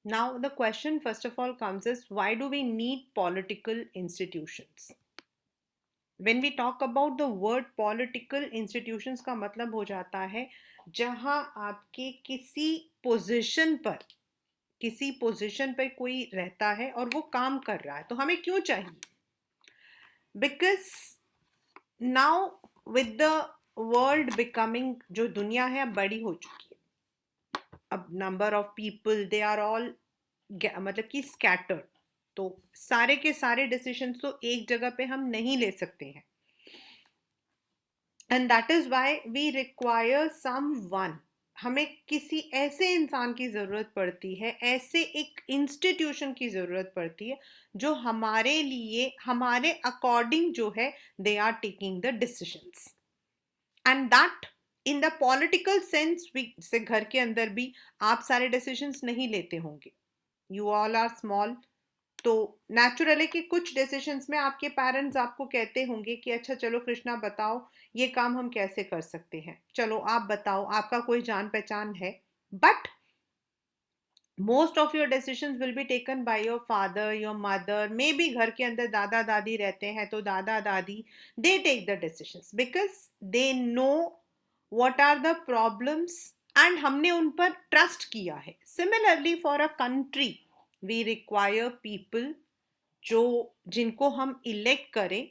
Now, the question first of all comes is, why do we need political institutions? When we talk about the word political institutions का मतलब हो जाता है जहां आपके किसी पोजीशन पर कोई रहता है और वो काम कर रहा है, तो हमें क्यों चाहिए? Because now with the world becoming, जो दुनिया है अब बड़ी हो चुकी है, अब number of people they are all मतलब कि स्कैटर्ड, तो सारे के सारे डिसीजंस तो एक जगह पे हम नहीं ले सकते हैं, and that is why we require someone. हमें किसी ऐसे इंसान की ज़रूरत पड़ती है, ऐसे एक इंस्टीट्यूशन की ज़रूरत पड़ती है जो हमारे लिए, हमारे अकॉर्डिंग जो है, they are taking the decisions, and that in the political sense से घर के अंदर भी आप सारे डिसीजंस नहीं लेते होंगे, यू ऑल आर स्मॉल, तो नेचुरल है कि कुछ डिसीजंस में आपके पेरेंट्स आपको कहते होंगे कि अच्छा चलो कृष्णा बताओ ये काम हम कैसे कर सकते हैं, चलो आप बताओ, आपका कोई जान पहचान है, but most of your decisions will be taken by your father, your mother, may be घर के अंदर दादा दादी रहते हैं तो दादा दादी, they take the decisions because they know what are the problems, and हमने उन पर ट्रस्ट किया है। Similarly for a country we require people जो जिनको हम इलेक्ट करें,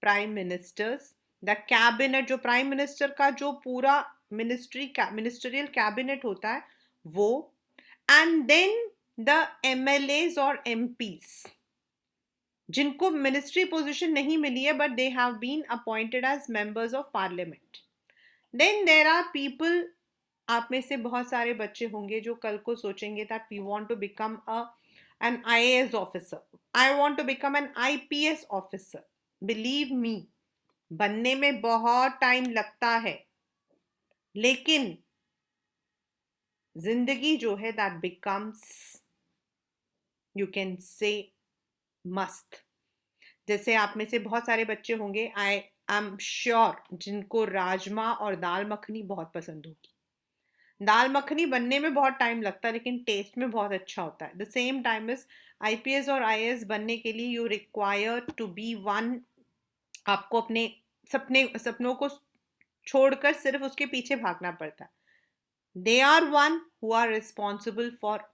प्राइम मिनिस्टर्स, द कैबिनेट, जो प्राइम मिनिस्टर का जो पूरा मिनिस्ट्रियल कैबिनेट होता है वो, एंड देन द एमएलएज और एमपीज जिनको मिनिस्ट्री पोजीशन नहीं मिली है but they have been appointed as members of parliament. Then there are people, आप में से बहुत सारे बच्चे होंगे जो कल को सोचेंगे that we want to become a an IAS officer, I want to become an IPS officer. Believe me, बनने में बहुत टाइम लगता है, लेकिन जिंदगी जो है that becomes, you can say, मस्त। जैसे आप में से बहुत सारे बच्चे होंगे, आई एम श्योर, जिनको राजमा और दाल मखनी बहुत पसंद होगी। दाल मखनी बनने में बहुत टाइम लगता है लेकिन टेस्ट में बहुत अच्छा होता है। The same time is IPS और आईएएस बनने के लिए you require to be one, आपको अपने सपनों को छोड़कर सिर्फ उसके पीछे भागना पड़ता है। They are one who are responsible for,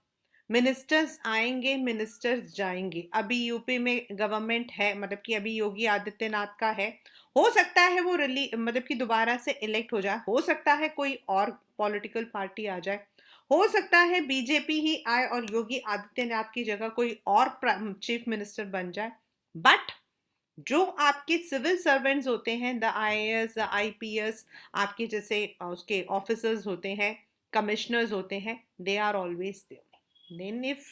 ministers आएंगे मिनिस्टर्स जाएंगे, अभी यूपी में गवर्नमेंट है, मतलब कि अभी योगी आदित्यनाथ का है, हो सकता है वो मतलब कि दोबारा से इलेक्ट हो जाए, हो सकता है कोई और पॉलिटिकल पार्टी आ जाए, हो सकता है बीजेपी ही आए और योगी आदित्यनाथ की जगह कोई और चीफ मिनिस्टर बन जाए, बट जो आपके सिविल सर्वेंट्स होते हैं, द आईएएस, द आईपीएस, आपके जैसे उसके ऑफिसर्स होते हैं, कमिश्नर्स होते हैं, they are always there. Then if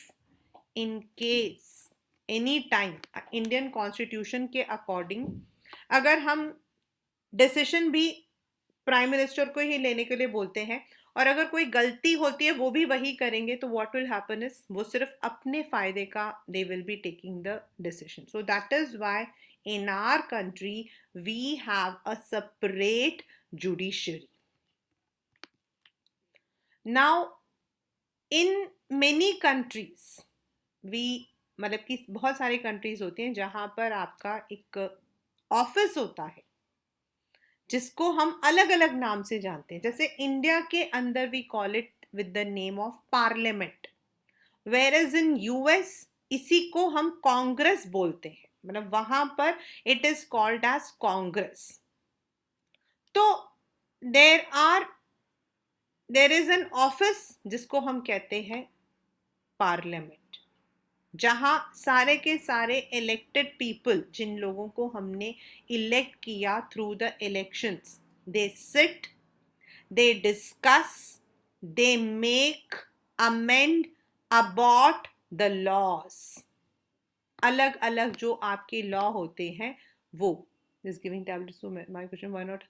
in case any time, Indian constitution के अकॉर्डिंग अगर हम डिसीजन भी प्राइम मिनिस्टर को ही लेने के लिए बोलते हैं और अगर कोई गलती होती है वो भी वही करेंगे, तो व्हाट विल हैपन इज वो सिर्फ अपने फायदे का, they will be taking the decision. So that is why in our country we have a separate judiciary. Now in many countries we, मतलब कि बहुत सारे कंट्रीज होते हैं जहां पर आपका एक ऑफिस होता है जिसको हम अलग अलग नाम से जानते हैं। जैसे इंडिया के अंदर we call it with the name of parliament, where is in US इसी को हम कांग्रेस बोलते हैं, मतलब वहां पर it is called as Congress. तो there are there is an office जिसको हम कहते हैं पार्लियामेंट, जहां सारे के सारे इलेक्टेड पीपल, जिन लोगों को हमने इलेक्ट किया through the elections, they sit, they discuss, they make, amend, about the laws. अलग अलग जो आपके लॉ होते हैं वो, just giving tablets to my question, why not?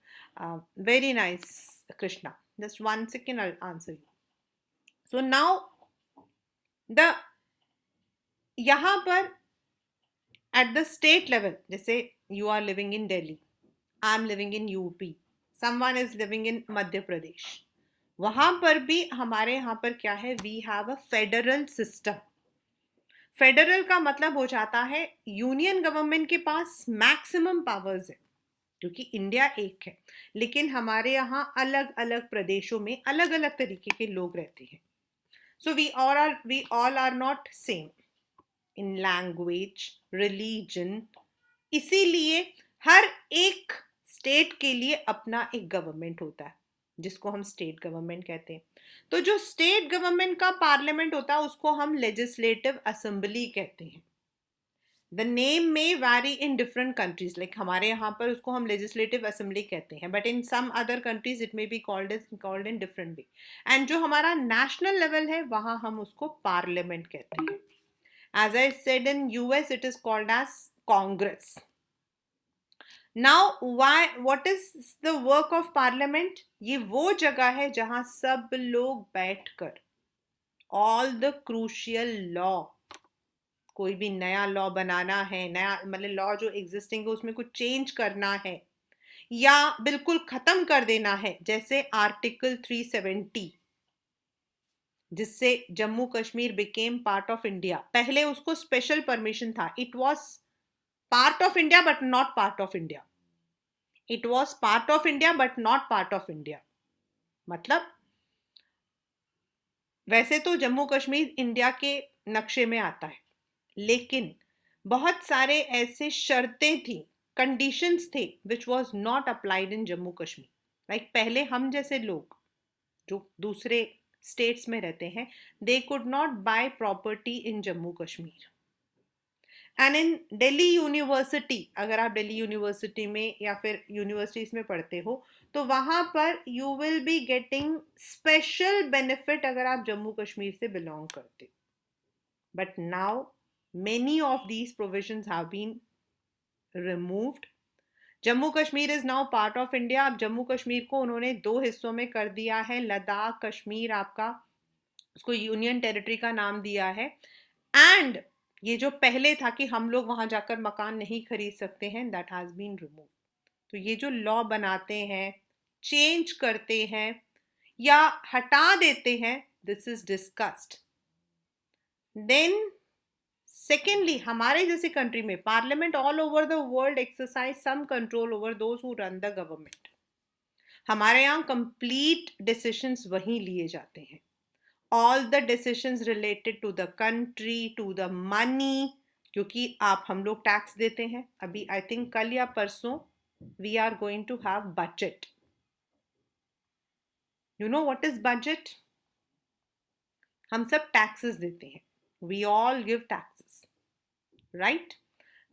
Very nice, Krishna, just 1 second I'll answer you. So now the यहाँ पर at the state level, जैसे you are living in Delhi, I'm living in UP, someone is living in Madhya Pradesh, वहां पर भी हमारे यहाँ पर क्या है, we have a federal system. Federal का मतलब हो जाता है यूनियन गवर्नमेंट के पास मैक्सिमम पावर्स है, क्योंकि इंडिया एक है, लेकिन हमारे यहाँ अलग अलग प्रदेशों में अलग अलग तरीके के लोग रहते हैं। So we all are not same in language, religion. इसीलिए हर एक स्टेट के लिए अपना एक गवर्नमेंट होता है, जिसको हम स्टेट गवर्नमेंट कहते हैं। तो जो स्टेट गवर्नमेंट का पार्लियामेंट होता है उसको हम लेजिस्लेटिव असेंबली कहते हैं। The name may vary in different countries, like हमारे यहाँ पर उसको हम लेजिस्लेटिव असेंबली कहते हैं, but in some other countries it may be called in different way. And जो हमारा नेशनल लेवल है वहाँ हम उसको पार्लियामेंट कहते हैं। As I said, in US it is called as Congress. Now what is the work of parliament? ये वो जगह है जहां सब लोग बैठकर ऑल द क्रूशियल लॉ, कोई भी नया लॉ बनाना है, नया मतलब लॉ जो एग्जिस्टिंग है उसमें कुछ चेंज करना है या बिल्कुल खत्म कर देना है, जैसे आर्टिकल 370, जिससे Jammu Kashmir became part of India. पहले उसको स्पेशल परमिशन था, it was part of India but not part of India. It was part of India but not part of India. मतलब वैसे तो जम्मू कश्मीर इंडिया के नक्शे में आता है, लेकिन बहुत सारे ऐसे शर्तें थी, कंडीशंस थे which was not applied in Jammu Kashmir. Like पहले हम जैसे लोग जो दूसरे स्टेट्स में रहते हैं, they could not buy property in Jammu Kashmir. And in Delhi university, अगर आप दिल्ली यूनिवर्सिटी में या फिर यूनिवर्सिटीज में पढ़ते हो तो वहां पर you will be getting special benefit अगर आप जम्मू कश्मीर से बिलोंग करते। But now many of these provisions have been removed. Jammu Kashmir is now part of India. अब जम्मू कश्मीर को उन्होंने दो हिस्सों में कर दिया है। लद्दाख कश्मीर आपका, उसको यूनियन टेरिटरी का नाम दिया है। एंड ये जो पहले था कि हम लोग वहां जाकर मकान नहीं खरीद सकते हैं, दैट हैज बीन रिमूव। तो ये जो लॉ बनाते हैं, चेंज करते हैं या हटा देते हैं, this is discussed. Then secondly, हमारे जैसे कंट्री में parliament all over the world exercise some control over those who run the government. हमारे यहाँ कंप्लीट डिसीजंस वहीं लिए जाते हैं, all the decisions related to the country, to the money, क्योंकि आप हम लोग टैक्स देते हैं। अभी आई थिंक कल या परसों we are going to have budget. You know what is budget? हम सब टैक्सेस देते हैं, we all give taxes, right?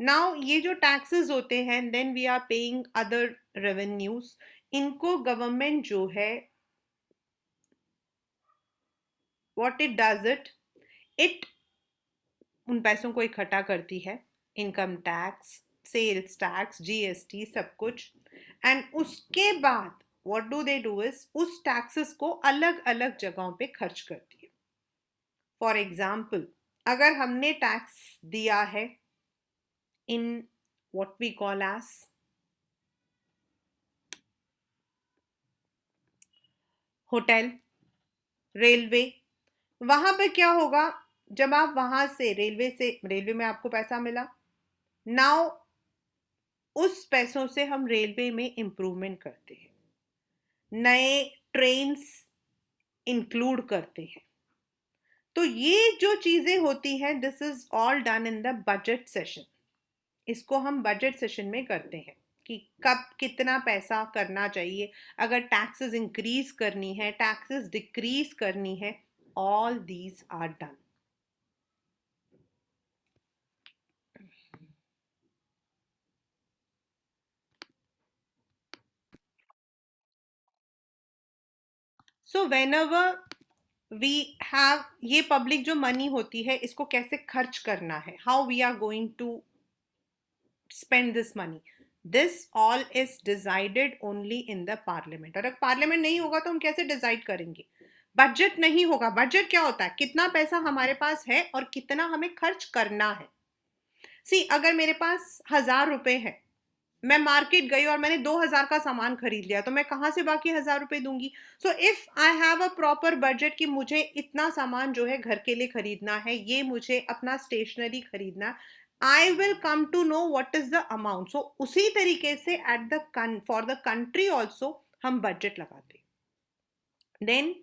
Now ये जो टैक्सेस होते हैं, then we are paying other revenues. इनको गवर्नमेंट जो है, व्हाट इट डज इट उन पैसों को इकट्ठा करती है, income tax, sales tax, GST, सब कुछ। एंड उसके बाद what do they do is उस टैक्सेस को अलग अलग जगहों पे खर्च करती है। फॉर एग्जाम्पल, अगर हमने टैक्स दिया है in what we call as hotel, railway, वहां पे क्या होगा? जब आप वहां से रेलवे में आपको पैसा मिला, नाउ उस पैसों से हम रेलवे में इंप्रूवमेंट करते हैं, नए ट्रेन्स इंक्लूड करते हैं। तो ये जो चीजें होती हैं, this is all done in the budget session. इसको हम बजट सेशन में करते हैं कि कब कितना पैसा करना चाहिए, अगर टैक्सेस इंक्रीज करनी है, टैक्सेस डिक्रीज करनी है, all these are done. So whenever we have, ये पब्लिक जो मनी होती है इसको कैसे खर्च करना है, how we are going to spend this money, this all is decided only in the parliament। और अगर पार्लियामेंट नहीं होगा तो हम कैसे डिसाइड करेंगे? बजट नहीं होगा। बजट क्या होता है? कितना पैसा हमारे पास है और कितना हमें खर्च करना है। सी, अगर मेरे पास 1000 रुपए है, मैं मार्केट गई और मैंने 2,000 का सामान खरीद लिया, तो मैं कहाँ से बाकी 1,000 रुपए दूंगी? So if I have a proper budget कि मुझे इतना सामान जो है घर के लिए खरीदना है, ये मुझे अपना स्टेशनरी खरीदना, I will come to know what is the amount. So उसी तरीके से at the for the country also हम बजट लगाते हैं। Then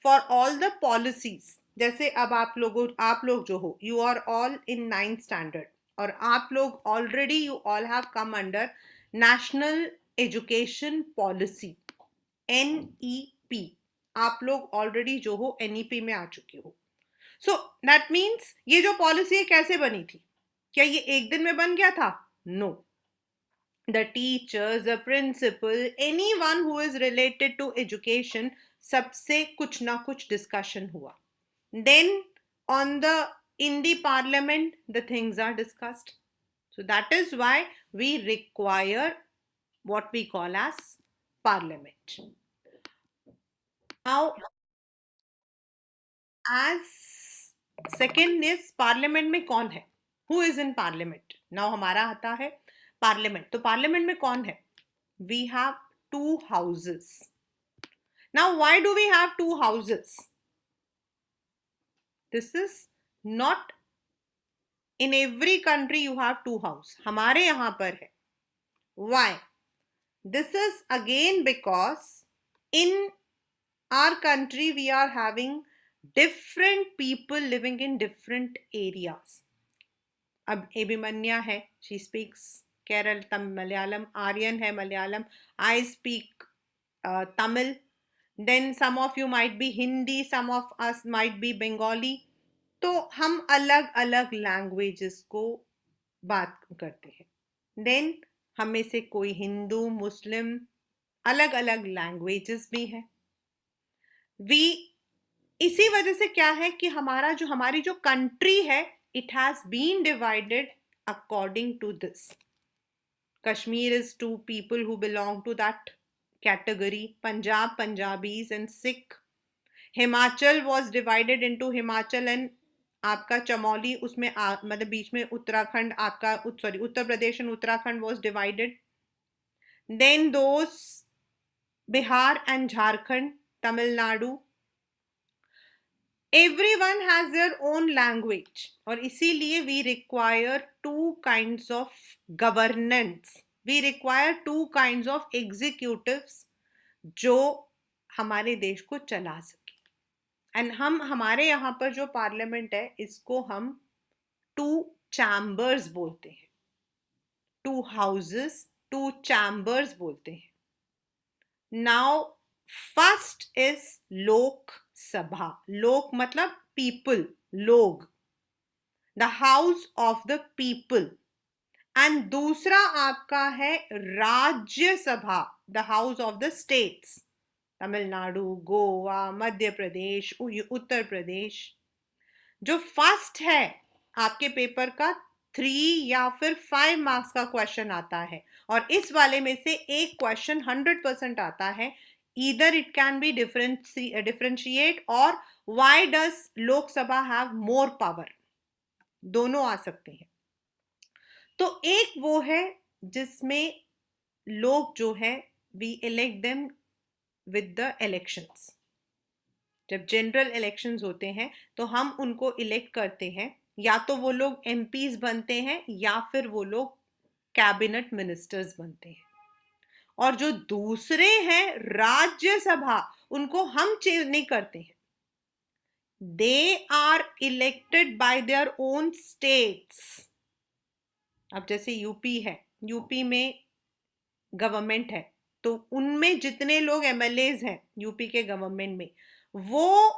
for all the policies, जैसे अब आप लोग जो हो, you are all in 9th standard, और आप लोग already you all have come under national education policy, NEP। आप लोग ऑलरेडी जो हो NEP में आ चुके हो। सो दैट मीन्स ये जो पॉलिसी है कैसे बनी थी? क्या ये एक दिन में बन गया था? No. The teachers, the principal, anyone who is related to education, सबसे कुछ ना कुछ discussion हुआ। Then on the in the parliament the things are discussed. So that is why we require what we call as parliament. Now, as second is parliament में कौन है? Who is in parliament? Now हमारा आता है parliament। तो parliament में कौन है? We have two houses. Now why do we have two houses? This is not in every country you have two house. हमारे यहाँ पर है। Why? This is again because in our country we are having different people living in different areas. अब Abhimannya है, she speaks Kerala Malayalam, Aryan है Malayalam, I speak Tamil. Then some of you might be Hindi, some of us might be Bengali. तो हम अलग अलग languages को बात करते हैं। देन हम में से कोई हिंदू, मुस्लिम, अलग अलग लैंग्वेजेस भी हैं। वी इसी वजह से क्या है कि हमारी जो कंट्री है, it has been divided according to this. Kashmir is to people who belong to that category, Punjab Punjabis and Sikh. Himachal was divided into Himachal and आपका चमोली, उसमें मतलब बीच में उत्तराखंड, आपका sorry Uttar Pradesh and Uttarakhand was divided. Then those Bihar and Jharkhand, Tamil Nadu, everyone has their own language, और इसीलिए we require two kinds of governance, we require two kinds of executives जो हमारे देश को चला सके। एंड हमारे यहाँ पर जो पार्लियामेंट है, इसको हम टू चैम्बर्स बोलते हैं, टू हाउसेस, टू चैम्बर्स बोलते हैं। नाउ फर्स्ट इज लोक सभा। लोक मतलब पीपल, लोग, the house of the people. And दूसरा आपका है Rajya Sabha, the house of the states, Tamil Nadu, Goa, Madhya Pradesh, Uttar Pradesh. जो फर्स्ट है आपके पेपर का 3 या फिर 5 मार्क्स का क्वेश्चन आता है, और इस वाले में से एक क्वेश्चन 100% आता है। either it can be differentiate or why does Lok Sabha have more power, दोनों आ सकते हैं। तो एक वो है जिसमें लोग जो है we elect them with the elections। जब जनरल इलेक्शंस होते हैं तो हम उनको इलेक्ट करते हैं, या तो वो लोग MPs बनते हैं या फिर वो लोग कैबिनेट मिनिस्टर्स बनते हैं। और जो दूसरे हैं राज्यसभा, उनको हम चेंज नहीं करते हैं, they are elected by their own states. अब जैसे यूपी है, यूपी में गवर्नमेंट है, तो उनमें जितने लोग MLAs हैं यूपी के गवर्नमेंट में, वो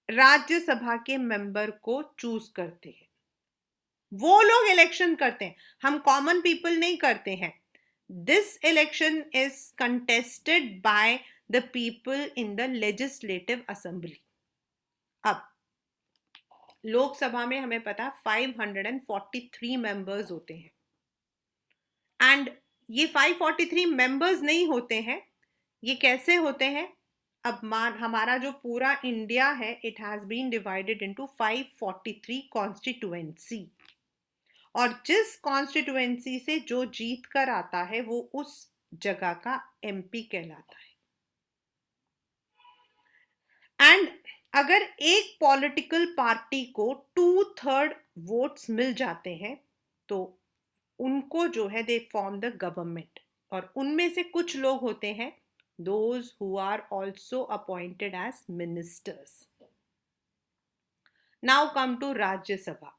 राज्यसभा के मेंबर को चूज करते हैं, वो लोग इलेक्शन करते हैं, हम कॉमन पीपल नहीं करते हैं। This election is contested by the people in the legislative assembly। अब लोकसभा में हमें पता 543 मेंबर्स होते हैं, एंड ये 543 मेंबर्स नहीं होते हैं, ये कैसे होते हैं? अब हमारा जो पूरा इंडिया है, it has been divided into 543 constituency, और जिस कॉन्स्टिट्यूएंसी से जो जीत कर आता है वो उस जगह का एमपी कहलाता है। एंड अगर एक पॉलिटिकल पार्टी को 2/3 वोट्स मिल जाते हैं तो उनको जो है दे फॉर्म द गवर्नमेंट, और उनमें से कुछ लोग होते हैं those who are also appointed as ministers. Now come to Rajya Sabha.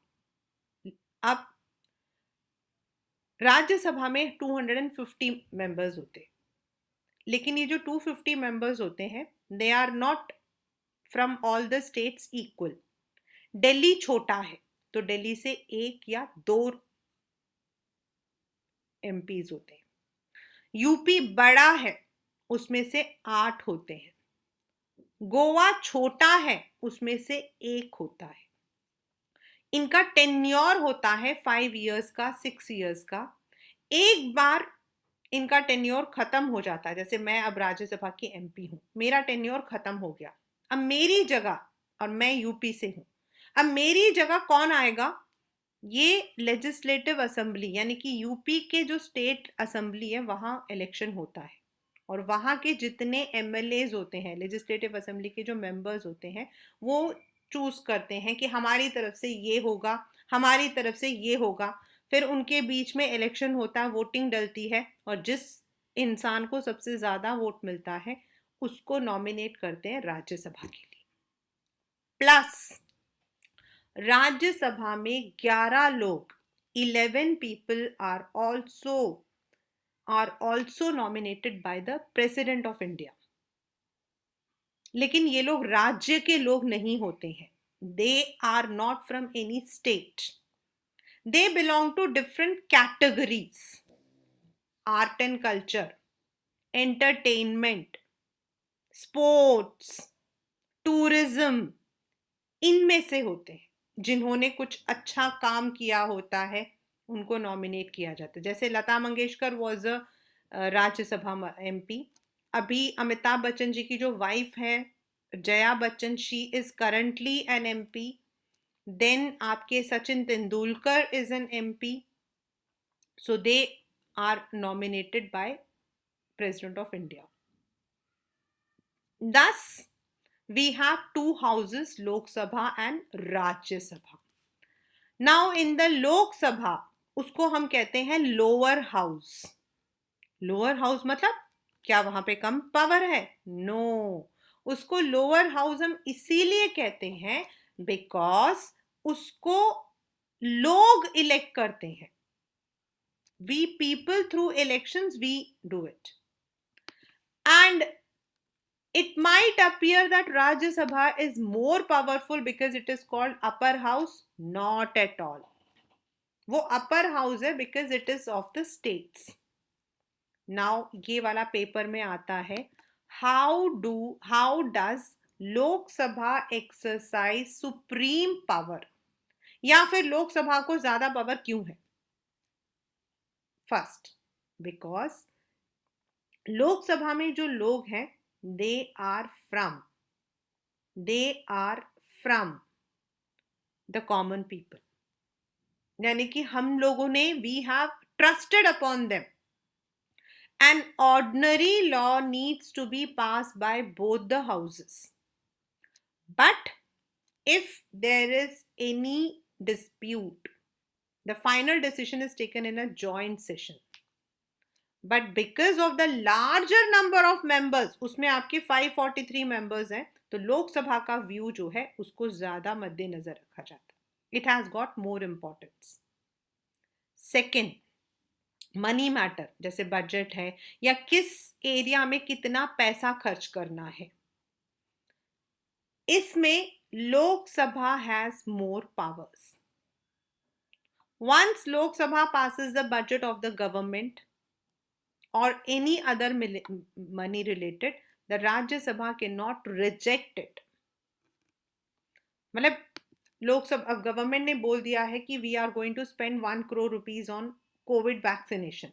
अब राज्यसभा में 250 मेंबर्स होते हैं, लेकिन ये जो 250 मेंबर्स होते हैं they are not from all the states equal. Delhi छोटा है तो दिल्ली से 1 या 2 एमपीज होते हैं। यूपी बड़ा है, उसमें से 8 होते हैं। गोवा छोटा है, उसमें से 1 होता है। इनका टेन्योर होता है 5 इयर्स का, 6 इयर्स का। एक बार इनका टेन्योर खत्म हो जाता है, जैसे मैं अब राज्यसभा की एमपी हूं, मेरा टेन्योर खत्म हो गया, अब मेरी जगह, और मैं यूपी से हूं, अब मेरी जगह कौन आएगा? ये लेजिस्लेटिव असेंबली यानी कि यूपी के जो स्टेट असेंबली है वहां इलेक्शन होता है, और वहां के जितने एमएलएज होते हैं, लेजिस्लेटिव असेंबली के जो मेंबर्स होते हैं, वो चूज करते हैं कि हमारी तरफ से ये होगा, हमारी तरफ से ये होगा। फिर उनके बीच में इलेक्शन होता है, वोटिंग डलती है, और जिस इंसान को सबसे ज्यादा वोट मिलता है उसको नॉमिनेट करते हैं राज्यसभा के लिए। प्लस राज्यसभा में 11 लोग, 11 people are also nominated by the president of India. लेकिन ये लोग राज्य के लोग नहीं होते हैं, they are not from any state, they belong to different categories, art and culture, entertainment, sports, tourism, इनमें से होते हैं। जिन्होंने कुछ अच्छा काम किया होता है उनको नॉमिनेट किया जाता है। जैसे Lata Mangeshkar was a Rajya Sabha MP. अभी अमिताभ बच्चन जी की जो वाइफ है Jaya Bachchan, she is currently an MP. Then आपके Sachin Tendulkar is an MP, so they are nominated by president of India. Thus, we have 2 houses, Lok Sabha and Rajya Sabha. Now in the Lok Sabha, उसको हम कहते हैं lower house. Lower house मतलब क्या वहां पे कम power है? नो, उसको लोअर हाउस हम इसीलिए कहते हैं बिकॉज उसको लोग इलेक्ट करते हैं। We people through elections we do it. And it might appear that Rajya Sabha is more powerful because it is called upper house. Not at all. वो upper house है because it is of the states. Now ये वाला paper में आता है, how does लोक सभा exercise supreme power, या फिर लोकसभा को ज्यादा पावर क्यों है? फर्स्ट, बिकॉज लोकसभा में जो लोग हैं they are from the common people, यानी कि हम लोगों ने we have trusted upon them. An ordinary law needs to be passed by both the houses, but if there is any dispute, the final decision is taken in a joint session. But because of the larger number of members, उसमें आपके 543 members हैं, तो लोकसभा का view जो है उसको ज्यादा मद्देनजर रखा जाता है। It has got more importance. Second, money matter, जैसे बजट है या किस एरिया में कितना पैसा खर्च करना है, इसमें Lok Sabha has more powers. Once Lok Sabha passes the budget of the government or any other money related, the Rajya Sabha cannot reject it. मतलब लोकसभा, अब गवर्नमेंट ने बोल दिया है कि we are going to spend 1 crore rupees on COVID vaccination,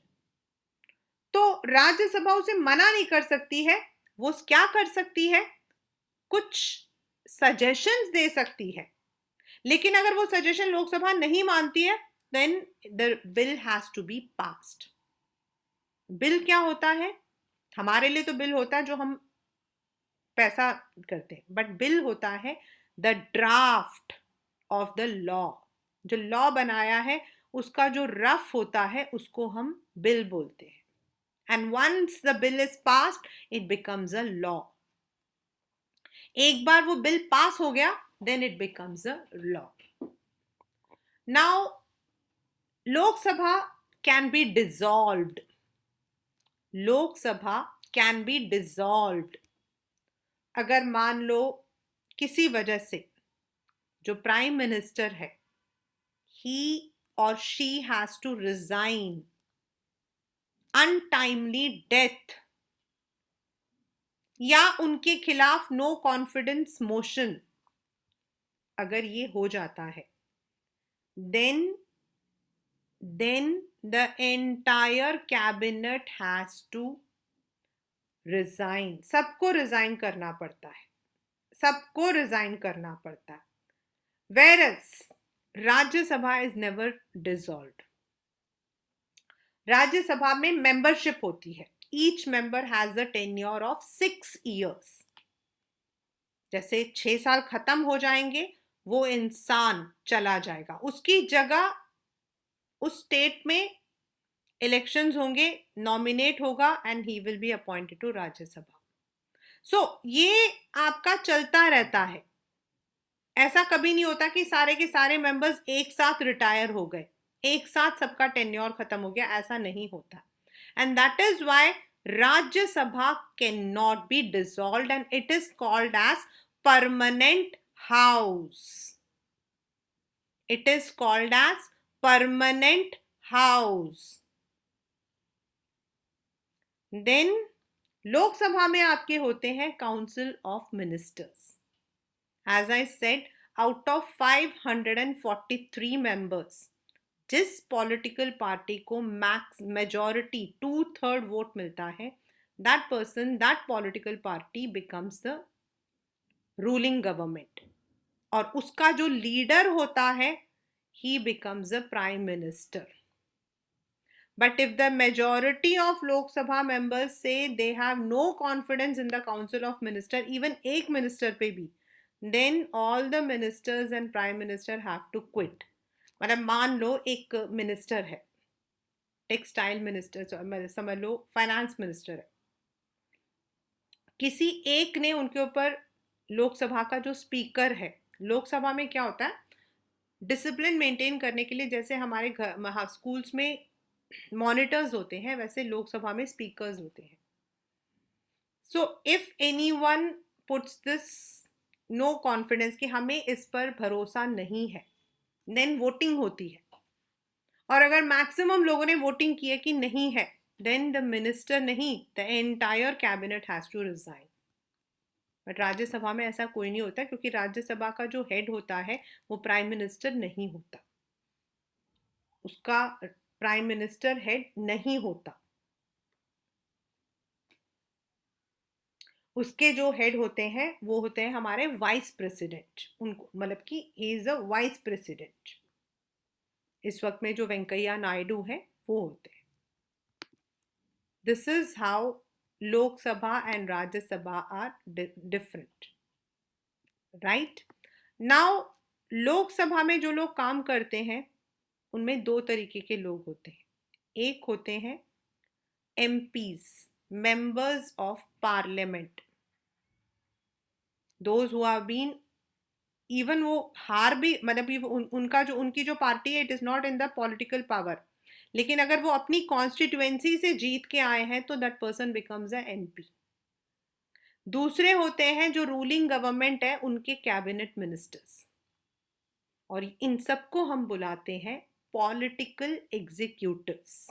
तो राज्यसभा उसे मना नहीं कर सकती है। वो क्या कर सकती है? कुछ सजेशंस दे सकती है, लेकिन अगर वो सजेशन लोकसभा नहीं मानती है then the bill has to be passed. Bill क्या होता है? हमारे लिए तो बिल होता है जो हम पैसा करते हैं, बट बिल होता है the draft of the law. जो लॉ बनाया है उसका जो रफ होता है उसको हम बिल बोलते हैं. And once the bill is passed it becomes a law. एक बार वो बिल पास हो गया then it becomes a law. Now Lok Sabha can be dissolved. Lok Sabha can be dissolved. अगर मान लो किसी वजह से जो प्राइम मिनिस्टर है he or she has to resign, untimely death, या उनके खिलाफ नो कॉन्फिडेंस मोशन अगर ये हो जाता है, then the entire cabinet has to resign. सबको रिजाइन करना पड़ता है. सबको रिजाइन करना पड़ता है. Whereas Rajya Sabha is never dissolved. Rajya Sabha में मेंबरशिप होती है. Each member has a tenure of 6 years. जैसे 6 साल खत्म हो जाएंगे वो इंसान चला जाएगा, उसकी जगह उस स्टेट में इलेक्शंस होंगे, नॉमिनेट होगा and he will be appointed to Rajya Sabha. So ये आपका चलता रहता है. ऐसा कभी नहीं होता कि सारे के सारे मेंबर्स एक साथ रिटायर हो गए, एक साथ सबका टेन्योर खत्म हो गया. ऐसा नहीं होता. And that is why Rajya Sabha can not be dissolved and it is called as permanent house. It is called as permanent house. Then Lok Sabha में आपके होते हैं council of ministers. As I said, out of 543 members, जिस political party को max majority 2/3 vote मिलता है, that person, that political party becomes the ruling government. और उसका जो लीडर होता है he becomes the prime minister. But if the majority of Lok Sabha members say they have no confidence in the council of minister, even एक minister पे भी, then all the ministers and prime minister have to quit. मतलब मान लो एक minister है, textile minister समझ लो, finance minister है, किसी एक ने उनके ऊपर, लोकसभा का जो स्पीकर है, लोकसभा में क्या होता है, डिसिप्लिन मेंटेन करने के लिए जैसे हमारे घर स्कूल्स में मॉनिटर्स होते हैं वैसे लोकसभा में स्पीकर्स होते हैं. So if anyone puts this no confidence कि हमें इस पर भरोसा नहीं है, देन वोटिंग होती है. और अगर मैक्सिमम लोगों ने वोटिंग की है कि नहीं है, देन द मिनिस्टर नहीं, the entire cabinet has to resign. But Rajya Sabha में ऐसा कोई नहीं होता क्योंकि राज्यसभा का जो हेड होता है वो प्राइम मिनिस्टर नहीं होता. उसका प्राइम मिनिस्टर हेड नहीं होता. उसके जो हेड होते हैं वो होते हैं हमारे वाइस प्रेसिडेंट. उनको मतलब कि he is a vice president. इस वक्त में जो वेंकैया नायडू है वो होते हैं. This is how Lok Sabha and Rajya Sabha are different. Right now Lok Sabha में जो लोग काम करते हैं उनमें 2 तरीके के लोग होते हैं. एक होते हैं MPs, members of parliament. Those who have been, even वो हार भी, मतलब उनका जो उनकी जो पार्टी है it is not in the political power, लेकिन अगर वो अपनी कॉन्स्टिट्यूएंसी से जीत के आए हैं तो that person becomes a MP. दूसरे होते हैं जो रूलिंग गवर्नमेंट है उनके कैबिनेट मिनिस्टर्स, और इन सबको हम बुलाते हैं पॉलिटिकल एग्जीक्यूटिव्स.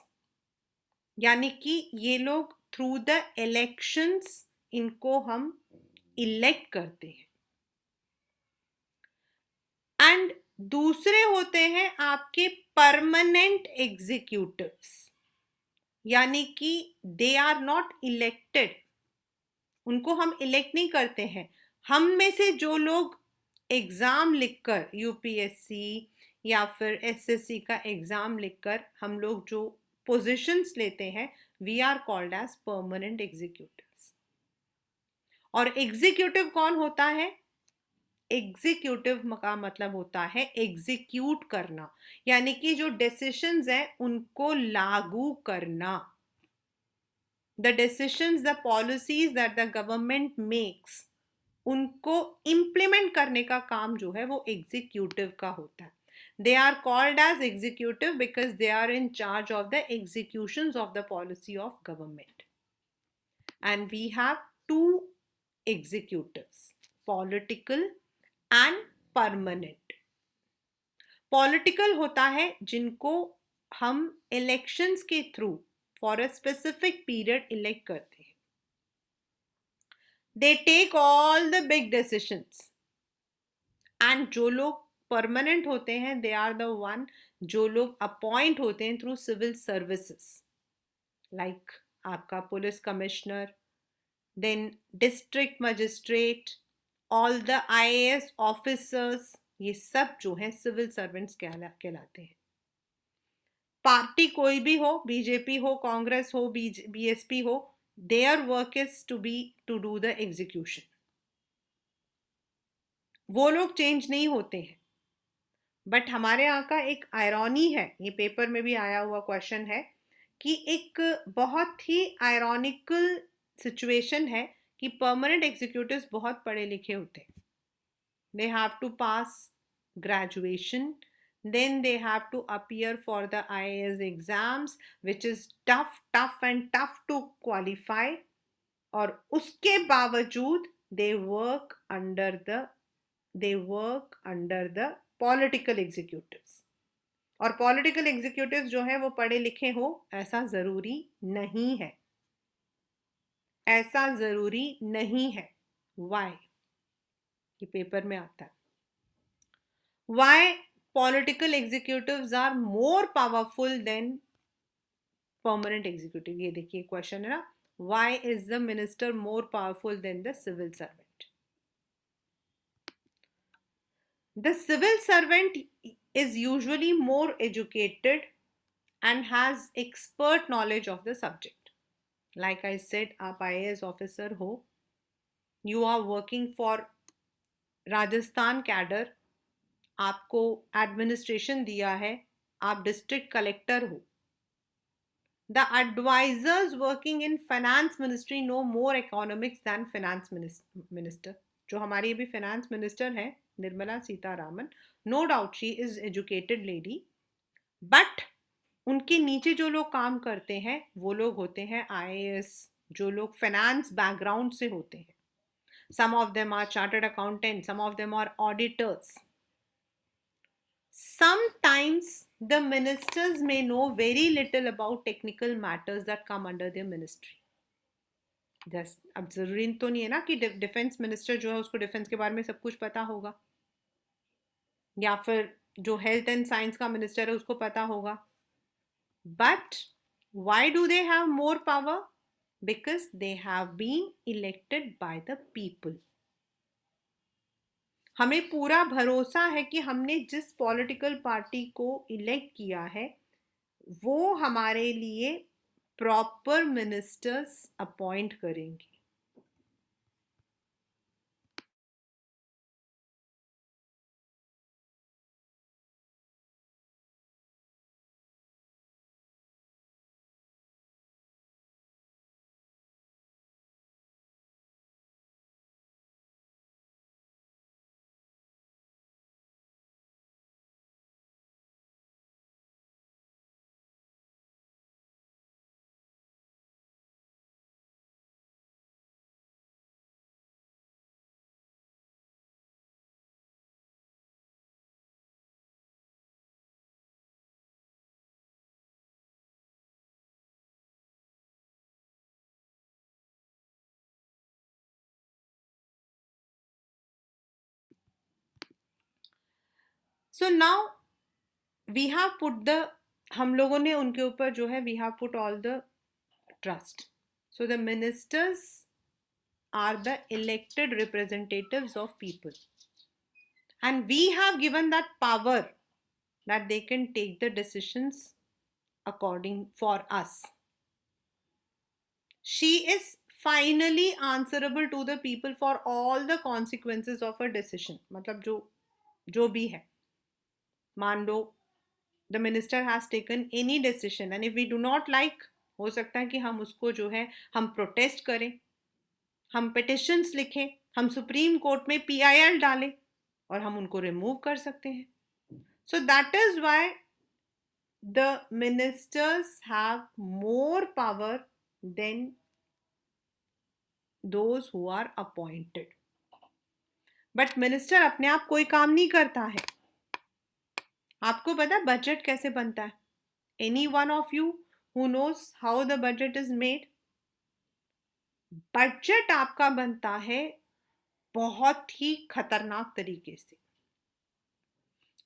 यानी कि ये लोग थ्रू द इलेक्शंस इनको हम इलेक्ट करते हैं. एंड दूसरे होते हैं आपके परमानेंट एग्जीक्यूटिव्स, यानी कि दे आर नॉट इलेक्टेड. उनको हम इलेक्ट नहीं करते हैं. हम में से जो लोग एग्ज़ाम लिखकर, यूपीएससी या फिर एसएससी का एग्ज़ाम लिखकर हम लोग जो पोजीशंस लेते हैं, we are called as permanent executives. और एग्जीक्यूटिव कौन होता है? एग्जीक्यूटिव का मतलब होता है एग्जीक्यूट करना, यानी कि जो डिसीशंस हैं उनको लागू करना। The decisions, the policies that the government makes, उनको इम्प्लीमेंट करने का काम जो है वो एग्जीक्यूटिव का होता है। They are called as executive because they are in charge of the executions of the policy of government. And we have two executives, political and permanent. Political होता है जिनको हम इलेक्शंस के through for a specific period elect करते हैं। They take all the big decisions. And जो लोग permanent होते हैं, दे आर द वन जो लोग अपॉइंट होते हैं थ्रू सिविल सर्विसेज, लाइक आपका police commissioner, then district magistrate, all the IAS officers, ये सब जो है सिविल सर्वेंट्स कहलाते हैं। पार्टी कोई भी हो, बीजेपी हो, कांग्रेस हो, बीएसपी हो, their work is to do the execution. वो लोग चेंज नहीं होते हैं। बट हमारे यहाँ का एक आयरॉनी है, ये पेपर में भी आया हुआ क्वेश्चन है, कि एक बहुत ही आयरॉनिकल सिचुएशन है कि परमानेंट एग्जीक्यूटिव्स बहुत पढ़े लिखे होते हैं। They have to pass graduation, then they have to appear for the IAS exams, which is tough to qualify, और उसके बावजूद they work under the political executives। और पॉलिटिकल एग्जीक्यूटिव जो है वो पढ़े लिखे हो, ऐसा जरूरी नहीं है, ऐसा जरूरी नहीं है। वाई? ये पेपर में आता है। Why political executives are more powerful than permanent executive? ये देखिए क्वेश्चन है ना, why is the minister more powerful than the civil servant? The civil servant is usually more educated and has expert knowledge of the subject. Like I said, आप IAS officer हो, you are working for Rajasthan cadre, आपको administration दिया है, आप district collector हो। The advisors working in finance ministry know more economics than finance minister. जो हमारी अभी finance minister है, Nirmala Sitharaman, no doubt she is educated lady, but उनके नीचे जो लोग काम करते हैं वो लोग होते हैं IAS, जो लोग finance background से होते हैं। Some of them are chartered accountants, some of them are auditors. Sometimes the ministers may know very little about technical matters that come under their ministry. अब जरूरी तो नहीं है ना कि डिफेंस मिनिस्टर जो है उसको डिफेंस के बारे में सब कुछ पता होगा, या फिर जो हेल्थ एंड साइंस का मिनिस्टर है उसको पता होगा। But why do they have more power? Because they have been elected by the people. हमें पूरा भरोसा है कि हमने जिस पॉलिटिकल पार्टी को इलेक्ट किया है वो हमारे लिए प्रॉपर मिनिस्टर्स अपॉइंट करेंगे। So now we have put the, हम लोगों ने उनके ऊपर जो है we have put all the trust. So the ministers are the elected representatives of people. and we have given that power that they can take the decisions according for us. She is finally answerable to the people for all the consequences of a decision. मतलब जो भी है, मान लो the minister has taken any decision and if we do not like, हो सकता है कि हम उसको जो है हम प्रोटेस्ट करें, हम पिटिशंस लिखें, हम सुप्रीम कोर्ट में PIL डालें और हम उनको रिमूव कर सकते हैं. So that is why the ministers have more power than those who are appointed. But minister अपने आप कोई काम नहीं करता है. आपको पता बजट कैसे बनता है? Any one of you who knows how the budget is made? Budget आपका बनता है बहुत ही खतरनाक तरीके से.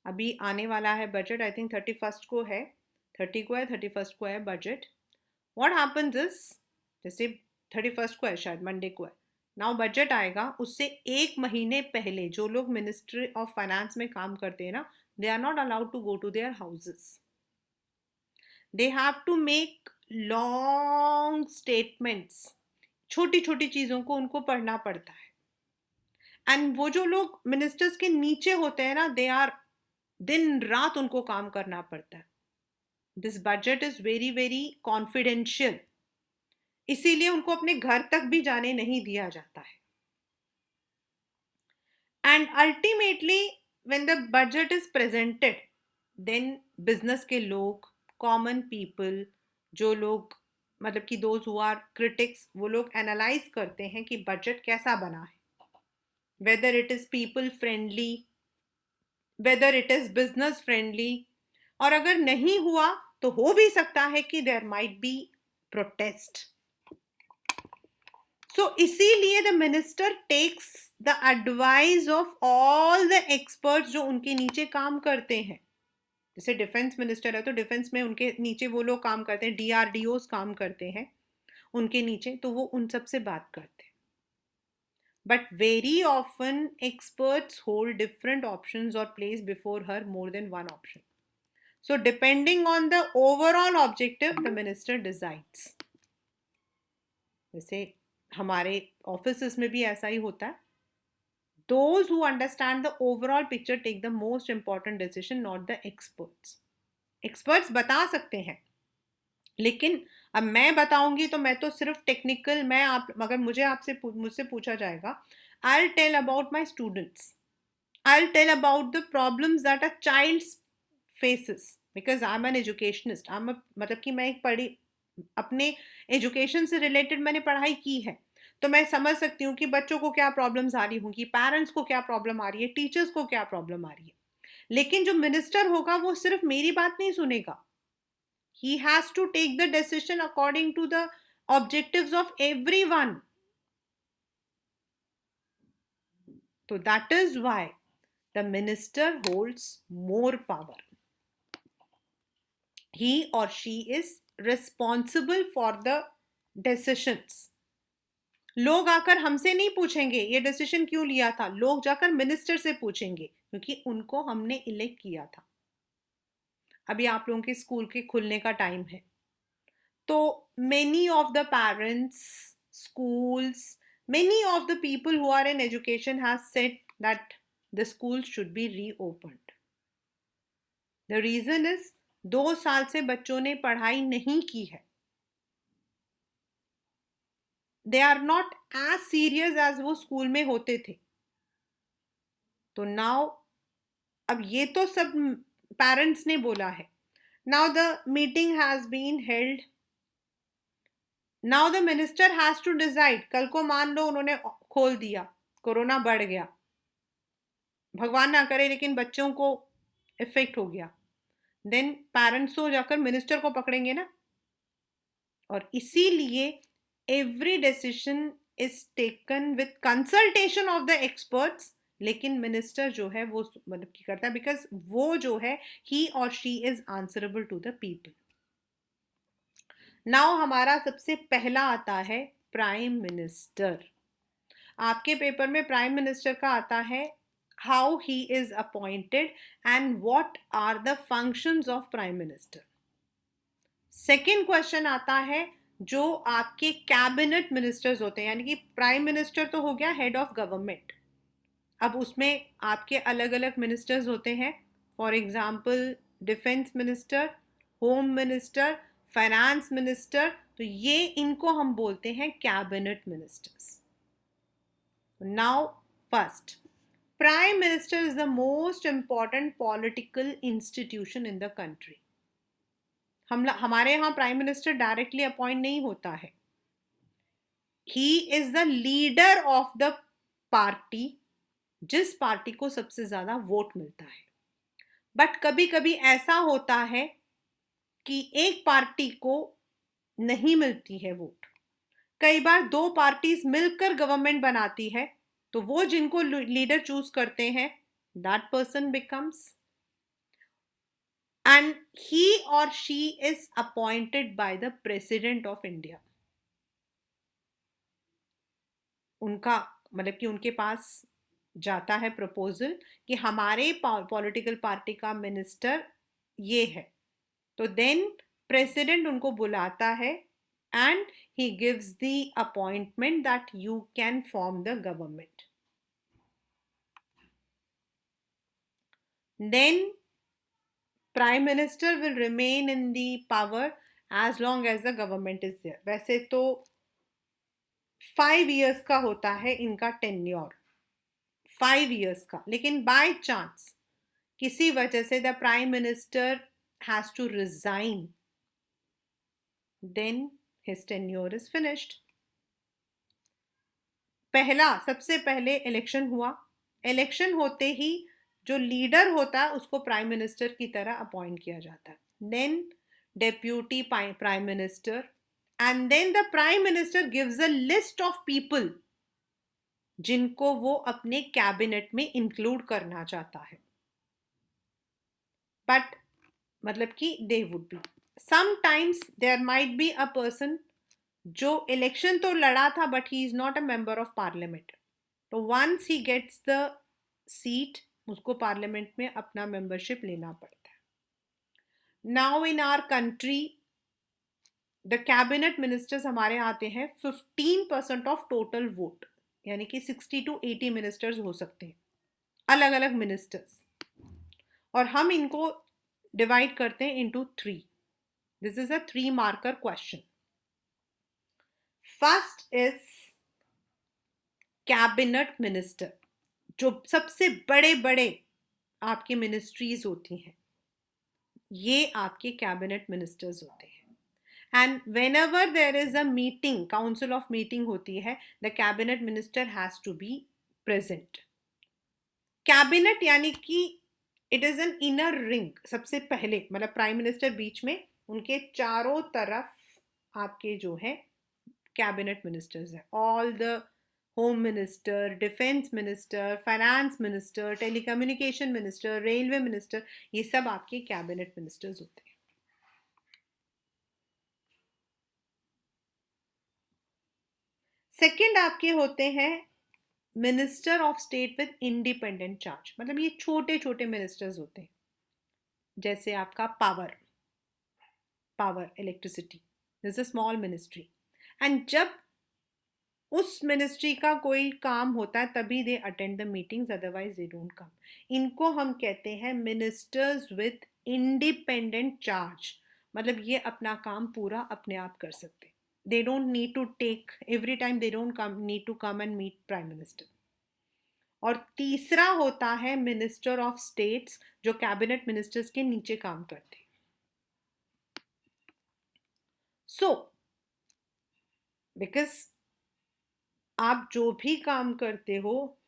अभी आने वाला है बजट, आई थिंक 31 को है, 30 को है, 31 को है बजट. व्हाट हैपेंस इज, जैसे 31 को है, शायद मंडे को है, नाउ बजट आएगा, उससे एक महीने पहले जो लोग मिनिस्ट्री ऑफ फाइनेंस में काम करते हैं ना, they are not allowed to go to their houses. They have to make long statements. छोटी छोटी चीज़ों को उनको पढ़ना पड़ता है. एंड वो जो लोग मिनिस्टर्स के नीचे होते हैं ना, दे आर दिन रात उनको काम करना पड़ता है. This budget is very very confidential, इसीलिए उनको अपने घर तक भी जाने नहीं दिया जाता है. And ultimately when the budget is presented, then business के लोग, कॉमन पीपल, जो लोग मतलब कि दोज हु आर क्रिटिक्स, वो लोग एनालाइज करते हैं कि बजट कैसा बना है, whether it is people friendly, whether it is business friendly. और अगर नहीं हुआ तो हो भी सकता है कि there might be protest. So इसीलिए the minister takes the advice of all the experts जो उनके नीचे काम करते हैं. जैसे डिफेंस मिनिस्टर है तो डिफेंस में उनके नीचे वो लोग काम करते हैं, DRDOs काम करते हैं उनके नीचे, तो वो उन सब से बात करते हैं. But very often experts hold different options or place before her more than one option. So depending on the overall objective, the minister decides. जैसे हमारे ऑफिसेस में भी ऐसा ही होता है. Those who understand the overall picture take the most important decision, not the experts. Experts बता सकते हैं, लेकिन अब मैं बताऊंगी तो मैं तो सिर्फ टेक्निकल, मैं आप अगर मुझसे पूछा जाएगा, I'll tell about my students, I'll tell about the problems that a child faces because I'm an educationist. मतलब कि मैं एक पढ़ी, अपने एजुकेशन से रिलेटेड मैंने पढ़ाई की है, तो मैं समझ सकती हूँ कि बच्चों को क्या प्रॉब्लम्स आ रही होंगी, पेरेंट्स को क्या प्रॉब्लम आ रही है, टीचर्स को क्या प्रॉब्लम आ रही है. लेकिन जो मिनिस्टर होगा वो सिर्फ मेरी बात नहीं सुनेगा. He has to take the decision according to the objectives of everyone. So that is why the minister holds more power. He or she is responsible for the decisions. लोग आकर हमसे नहीं पूछेंगे ये डिसीजन क्यों लिया था, लोग जाकर मिनिस्टर से पूछेंगे क्योंकि उनको हमने इलेक्ट किया था. अभी आप लोगों के स्कूल के खुलने का टाइम है, तो many of the parents, schools, many of the people who are in education has said that the schools should be reopened. The reason is 2 साल से बच्चों ने पढ़ाई नहीं की है. They are not as serious as वो स्कूल में होते थे. तो now अब ये तो सब पेरेंट्स ने बोला है. Now the meeting has been held. Now the minister has to decide. कल को मान लो उन्होंने खोल दिया, कोरोना बढ़ गया, भगवान ना करे लेकिन बच्चों को इफेक्ट हो गया, देन पेरेंट्स तो जाकर मिनिस्टर को पकड़ेंगे ना. और इसीलिए every decision is taken with consultation of the experts, लेकिन मिनिस्टर जो है वो मतलब की करता है बिकॉज वो जो है ही और she is answerable to the people. Now हमारा सबसे पहला आता है प्राइम मिनिस्टर. आपके पेपर में प्राइम मिनिस्टर का आता है how he is appointed and what are the functions of prime minister. Second question आता है जो आपके कैबिनेट मिनिस्टर्स होते हैं, यानी कि प्राइम मिनिस्टर तो हो गया हेड ऑफ गवर्नमेंट, अब उसमें आपके अलग अलग मिनिस्टर्स होते हैं, for example defence minister, home minister, finance minister, तो ये इनको हम बोलते हैं cabinet ministers. Now first, prime minister is the most important political institution in the country. हमारे यहाँ प्राइम मिनिस्टर डायरेक्टली अपॉइंट नहीं होता है. He is the leader of the party, जिस पार्टी को सबसे ज्यादा वोट मिलता है. बट कभी कभी ऐसा होता है कि एक पार्टी को नहीं मिलती है वोट, कई बार दो पार्टीज मिलकर गवर्नमेंट बनाती है, तो वो जिनको लीडर चूज करते हैं, that person becomes, and he or she is appointed by the president of India. उनका मतलब कि उनके पास जाता है प्रपोजल कि हमारे पॉलिटिकल पार्टी का मिनिस्टर ये है, तो देन प्रेसिडेंट उनको बुलाता है and he gives the appointment that you can form the government. Then prime minister will remain in the power as long as the government is there. वैसे तो 5 years का होता है इनका टेन्योर, 5 years का, लेकिन बाय चांस किसी वजह से the prime minister has to resign, then his tenure is finished. सबसे पहले इलेक्शन हुआ, इलेक्शन होते ही जो लीडर होता है उसको प्राइम मिनिस्टर की तरह अपॉइंट किया जाता है, then deputy prime minister, and then the prime minister gives a list of people जिनको वो अपने कैबिनेट में इंक्लूड करना चाहता है. बट मतलब कि they would be sometimes there might be a person जो इलेक्शन तो लड़ा था but he is not a member of parliament, तो once he gets the seat उसको पार्लियामेंट में अपना मेंबरशिप लेना पड़ता है. Now in our country the cabinet ministers हमारे आते हैं 15% ऑफ टोटल वोट, यानी कि 60 to 80 मिनिस्टर्स हो सकते हैं, अलग अलग मिनिस्टर्स, और हम इनको डिवाइड करते हैं into 3. This is a 3 marker question. First is cabinet minister, जो सबसे बड़े बड़े आपकी मिनिस्ट्रीज होती हैं, ये आपके कैबिनेट मिनिस्टर्स होते हैं. And whenever there is a meeting, council of meeting होती है, the cabinet minister has to be present. Cabinet यानी कि it is an inner ring. सबसे पहले मतलब प्राइम मिनिस्टर बीच में, उनके चारों तरफ आपके जो है कैबिनेट मिनिस्टर्स हैं. All the home minister, defence minister, finance minister, telecommunication minister, railway minister, ये सब आपके कैबिनेट मिनिस्टर्स होते हैं. सेकंड आपके होते हैं minister of state with independent charge, मतलब ये छोटे छोटे मिनिस्टर्स होते हैं, जैसे आपका power electricity, this a small ministry, and जब उस मिनिस्ट्री का कोई काम होता है तभी they attend the meetings, otherwise they don't come. इनको हम कहते हैं मिनिस्टर्स विद इंडिपेंडेंट चार्ज, मतलब ये अपना काम पूरा अपने आप कर सकते. They don't need to take every time, they don't need to come and meet prime minister. और तीसरा होता है मिनिस्टर ऑफ स्टेट्स, जो कैबिनेट मिनिस्टर्स के नीचे काम करते हैं. सो बिकॉज आप जो भी काम करते हो,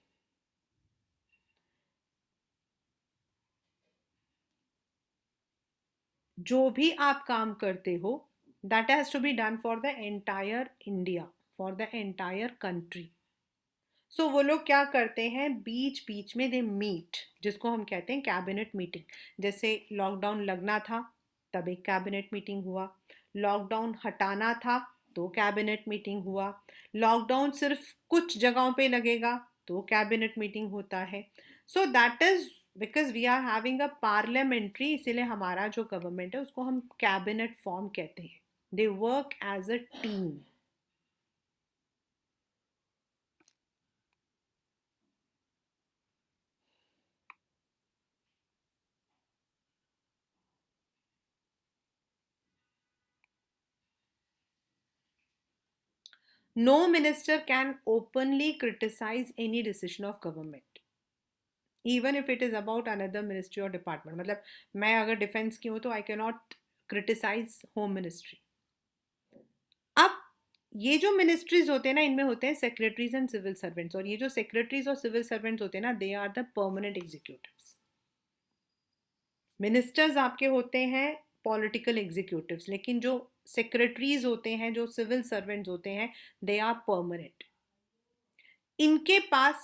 that has to be done for the entire India, for the entire country. So वो लोग क्या करते हैं, बीच बीच में दे मीट, जिसको हम कहते हैं कैबिनेट मीटिंग. जैसे लॉकडाउन लगना था तब एक कैबिनेट मीटिंग हुआ, लॉकडाउन हटाना था तो कैबिनेट मीटिंग हुआ, लॉकडाउन सिर्फ कुछ जगहों पे लगेगा तो कैबिनेट मीटिंग होता है. So that is because we are having a parliamentary, इसीलिए हमारा जो गवर्नमेंट है उसको हम कैबिनेट फॉर्म कहते हैं. They work as a team. No minister can openly criticize any decision of government, even if it is about another ministry or department. मतलब मैं अगर डिफेंस की हूँ तो I can not criticise home ministry. अब ये जो मिनिस्ट्रीज होते हैं ना, इनमें होते हैं सेक्रेटरीज एंड सिविल सर्वेंट्स, और ये जो सेक्रेटरीज और सिविल सर्वेंट्स होते हैं ना, they are the permanent executives. Ministers आपके होते हैं पॉलिटिकल एग्जीक्यूटिव्स, लेकिन जो सेक्रेटरीज होते हैं, जो सिविल सर्वेंट्स होते हैं, दे आर परमानेंट. इनके पास,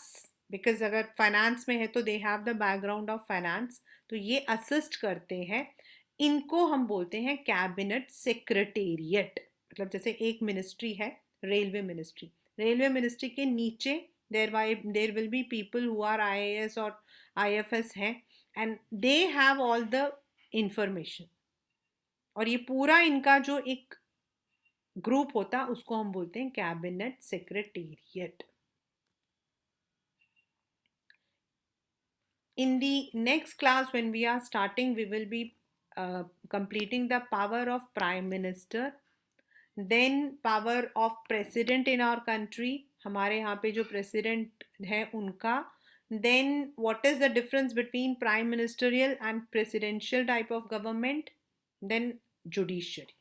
बिकॉज अगर फाइनेंस में है तो they have the background of finance, तो ये असिस्ट करते हैं. इनको हम बोलते हैं कैबिनेट सेक्रेटेरिएट. मतलब जैसे एक मिनिस्ट्री है, रेलवे मिनिस्ट्री. रेलवे मिनिस्ट्री के नीचे there will be people who are IAS और आईएफएस हैं, and they have all the information. और ये पूरा इनका जो एक ग्रुप होता उसको हम बोलते हैं cabinet secretariat. In the next class, when we are starting, we will be completing the power of prime minister, then power of president in our country, हमारे यहाँ पे जो president है उनका, then what is the difference between prime ministerial and presidential type of government, then judiciary.